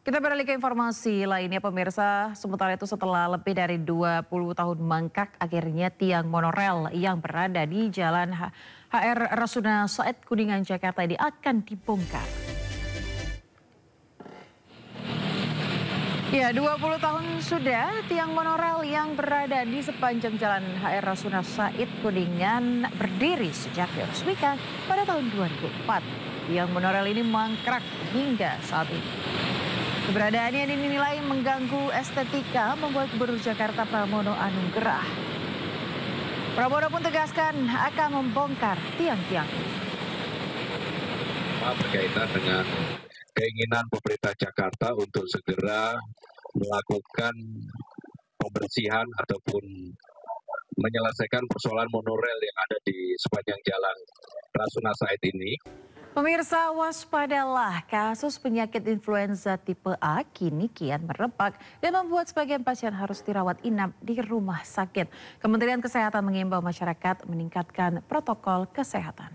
Kita beralih ke informasi lainnya pemirsa, sementara itu setelah lebih dari 20 tahun mangkrak, akhirnya tiang monorel yang berada di Jalan HR Rasuna Said Kuningan Jakarta ini akan dibongkar. Ya, 20 tahun sudah tiang monorel yang berada di sepanjang Jalan HR Rasuna Said Kuningan berdiri sejak diresmikan pada tahun 2004. Tiang monorel ini mangkrak hingga saat ini. Keberadaannya dinilai mengganggu estetika membuat Gubernur Jakarta Pramono Anung Gerah. Pramono pun tegaskan akan membongkar tiang-tiang. Berkaitan dengan keinginan pemerintah Jakarta untuk segera melakukan pembersihan ataupun menyelesaikan persoalan monorel yang ada di sepanjang Jalan Rasuna Said ini. Pemirsa, waspadalah, kasus penyakit influenza tipe A kini kian merebak dan membuat sebagian pasien harus dirawat inap di rumah sakit. Kementerian Kesehatan mengimbau masyarakat meningkatkan protokol kesehatan.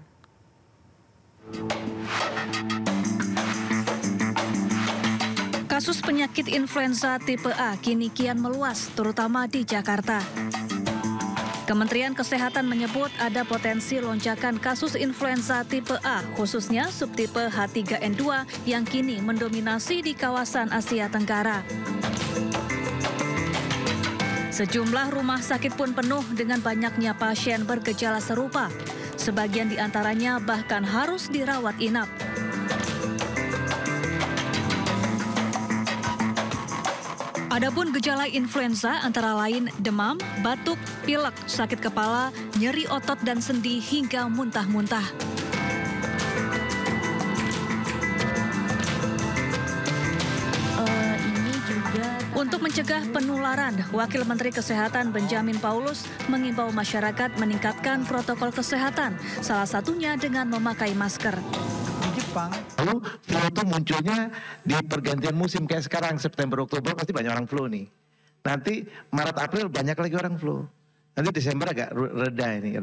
Kasus penyakit influenza tipe A kini kian meluas, terutama di Jakarta. Kementerian Kesehatan menyebut ada potensi lonjakan kasus influenza tipe A, khususnya subtipe H3N2 yang kini mendominasi di kawasan Asia Tenggara. Sejumlah rumah sakit pun penuh dengan banyaknya pasien bergejala serupa. Sebagian di antaranya bahkan harus dirawat inap. Adapun gejala influenza antara lain demam, batuk, pilek, sakit kepala, nyeri otot dan sendi hingga muntah-muntah. Untuk mencegah penularan, Wakil Menteri Kesehatan Benjamin Paulus mengimbau masyarakat meningkatkan protokol kesehatan, salah satunya dengan memakai masker. Jepang. Lalu flu itu munculnya di pergantian musim kayak sekarang September Oktober pasti banyak orang flu nih. Nanti Maret April banyak lagi orang flu. Nanti Desember agak reda ini.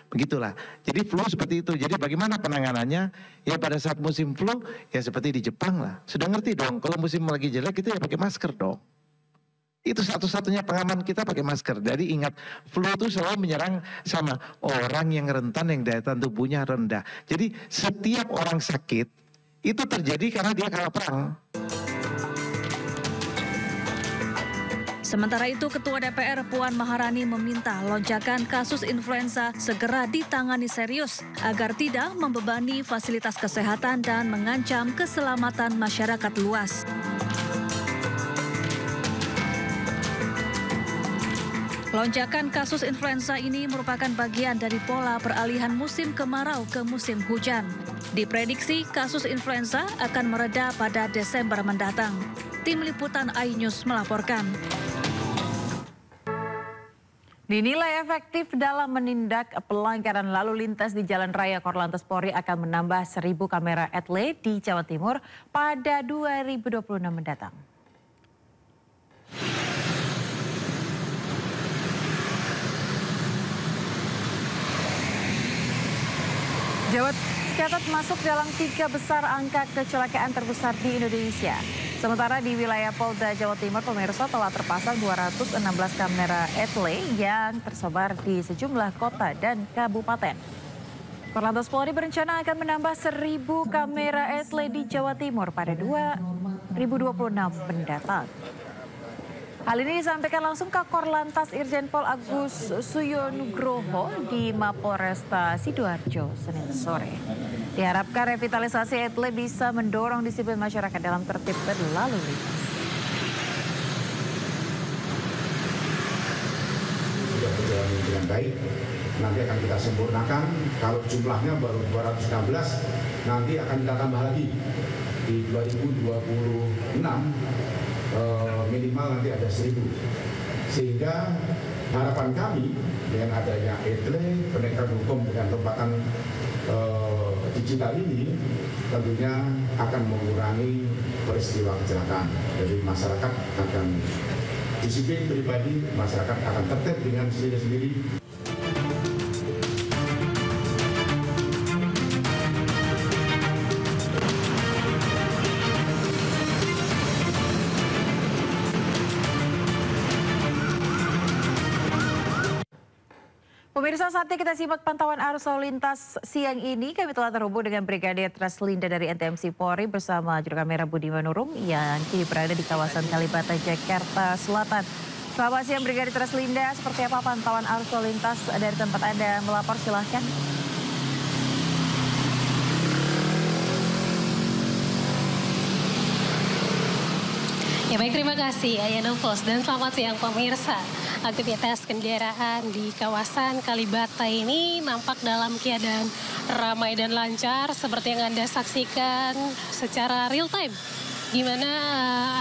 Begitulah. Jadi flu seperti itu. Jadi bagaimana penanganannya? Ya pada saat musim flu ya seperti di Jepang lah. Sudah ngerti dong. Kalau musim lagi jelek kita ya pakai masker dong. Itu satu-satunya pengaman kita pakai masker. Jadi ingat, flu itu selalu menyerang sama orang yang rentan, yang daya tahan tubuhnya rendah. Jadi setiap orang sakit itu terjadi karena dia kalah perang. Sementara itu, Ketua DPR Puan Maharani meminta lonjakan kasus influenza segera ditangani serius agar tidak membebani fasilitas kesehatan dan mengancam keselamatan masyarakat luas. Lonjakan kasus influenza ini merupakan bagian dari pola peralihan musim kemarau ke musim hujan. Diprediksi kasus influenza akan mereda pada Desember mendatang. Tim Liputan iNews melaporkan. Dinilai efektif dalam menindak pelanggaran lalu lintas di Jalan Raya, Korlantas Polri akan menambah 1.000 kamera etle di Jawa Timur pada 2026 mendatang. Jawa tercatat masuk dalam 3 besar angka kecelakaan terbesar di Indonesia. Sementara di wilayah Polda Jawa Timur, pemirsa, telah terpasang 216 kamera etle yang tersebar di sejumlah kota dan kabupaten. Korlantas Polri berencana akan menambah 1.000 kamera etle di Jawa Timur pada 2026 mendatang. Hal ini disampaikan langsung Kak Korlantas Irjen Pol Agus Suyonugroho di Mapolresta Sidoarjo Senin sore. Diharapkan revitalisasi etle bisa mendorong disiplin masyarakat dalam tertib berlalu lintas. Sudah berjalan dengan baik, nanti akan kita sempurnakan. Kalau jumlahnya baru 216, nanti akan kita tambah lagi di 2026. Minimal nanti ada 1.000, sehingga harapan kami dengan adanya etle, penegakan hukum dengan lompatan digital ini tentunya akan mengurangi peristiwa kecelakaan. Jadi masyarakat akan disiplin pribadi, masyarakat akan tertib dengan sendiri-sendiri. Pemirsa, saatnya kita simak pantauan arus lalu lintas siang ini. Kami telah terhubung dengan Brigadir Treslinda dari NTMC Polri bersama juru kamera Budi Manurung yang kini berada di kawasan Kalibata, Jakarta Selatan. Selamat siang Brigadir Treslinda, seperti apa pantauan arus lalu lintas dari tempat Anda melapor, silahkan. Ya baik, terima kasih Ayah Novos dan selamat siang pemirsa. Aktivitas kendaraan di kawasan Kalibata ini nampak dalam keadaan ramai dan lancar seperti yang Anda saksikan secara real time. Di mana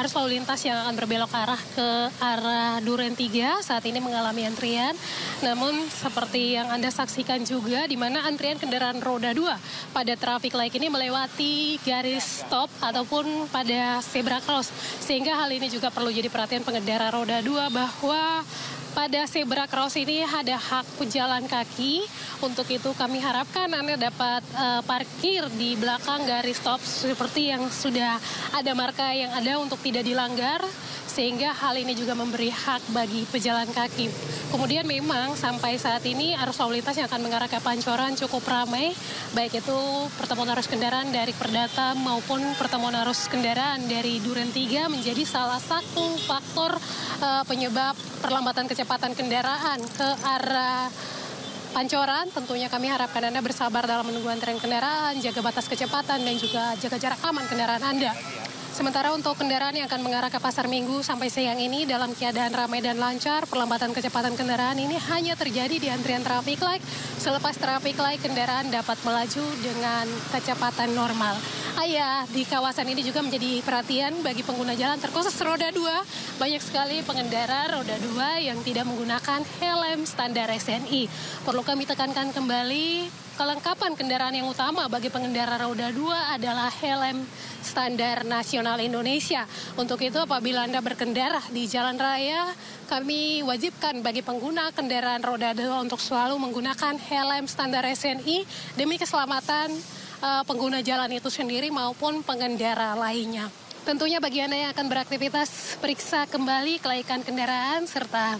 arus lalu lintas yang akan berbelok arah ke arah Duren 3 saat ini mengalami antrian. Namun seperti yang Anda saksikan juga di mana antrian kendaraan roda 2 pada traffic light ini melewati garis stop ataupun pada zebra cross. Sehingga hal ini juga perlu jadi perhatian pengendara roda 2 bahwa pada zebra cross ini ada hak pejalan kaki. Untuk itu kami harapkan Anda dapat parkir di belakang garis stop seperti yang sudah ada marka yang ada untuk tidak dilanggar. Sehingga hal ini juga memberi hak bagi pejalan kaki. Kemudian memang sampai saat ini arus lalu lintas yang akan mengarah ke Pancoran cukup ramai. Baik itu pertemuan arus kendaraan dari Perdata maupun pertemuan arus kendaraan dari Duren 3 menjadi salah satu faktor penyebab perlambatan kecepatan kendaraan ke arah Pancoran. Tentunya kami harapkan Anda bersabar dalam menunggu antrian kendaraan, jaga batas kecepatan dan juga jaga jarak aman kendaraan Anda. Sementara untuk kendaraan yang akan mengarah ke Pasar Minggu sampai siang ini dalam keadaan ramai dan lancar, perlambatan kecepatan kendaraan ini hanya terjadi di antrian traffic light. Selepas traffic light, kendaraan dapat melaju dengan kecepatan normal. Ayah, di kawasan ini juga menjadi perhatian bagi pengguna jalan terkhusus roda 2. Banyak sekali pengendara roda 2 yang tidak menggunakan helm standar SNI. Perlu kami tekankan kembali, kelengkapan kendaraan yang utama bagi pengendara roda 2 adalah helm standar nasional Indonesia. Untuk itu apabila Anda berkendara di jalan raya, kami wajibkan bagi pengguna kendaraan roda 2 untuk selalu menggunakan helm standar SNI demi keselamatan pengguna jalan itu sendiri maupun pengendara lainnya. Tentunya bagi Anda yang akan beraktivitas, periksa kembali kelaikan kendaraan serta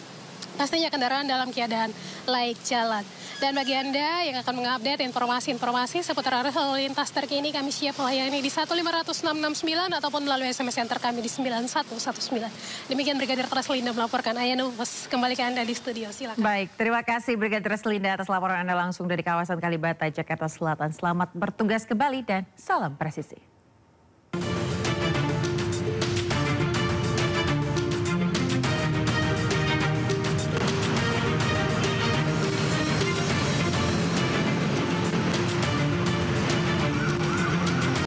pastinya kendaraan dalam keadaan layak jalan. Dan bagi Anda yang akan mengupdate informasi-informasi seputar arus lalu lintas terkini, kami siap melayani di 1500669 ataupun melalui SMS center kami di 9119. Demikian Brigadir Treslinda melaporkan. Ayah Novos, kembali ke Anda di studio, silakan. Baik, terima kasih Brigadir Treslinda atas laporan Anda langsung dari kawasan Kalibata, Jakarta Selatan. Selamat bertugas kembali dan salam presisi.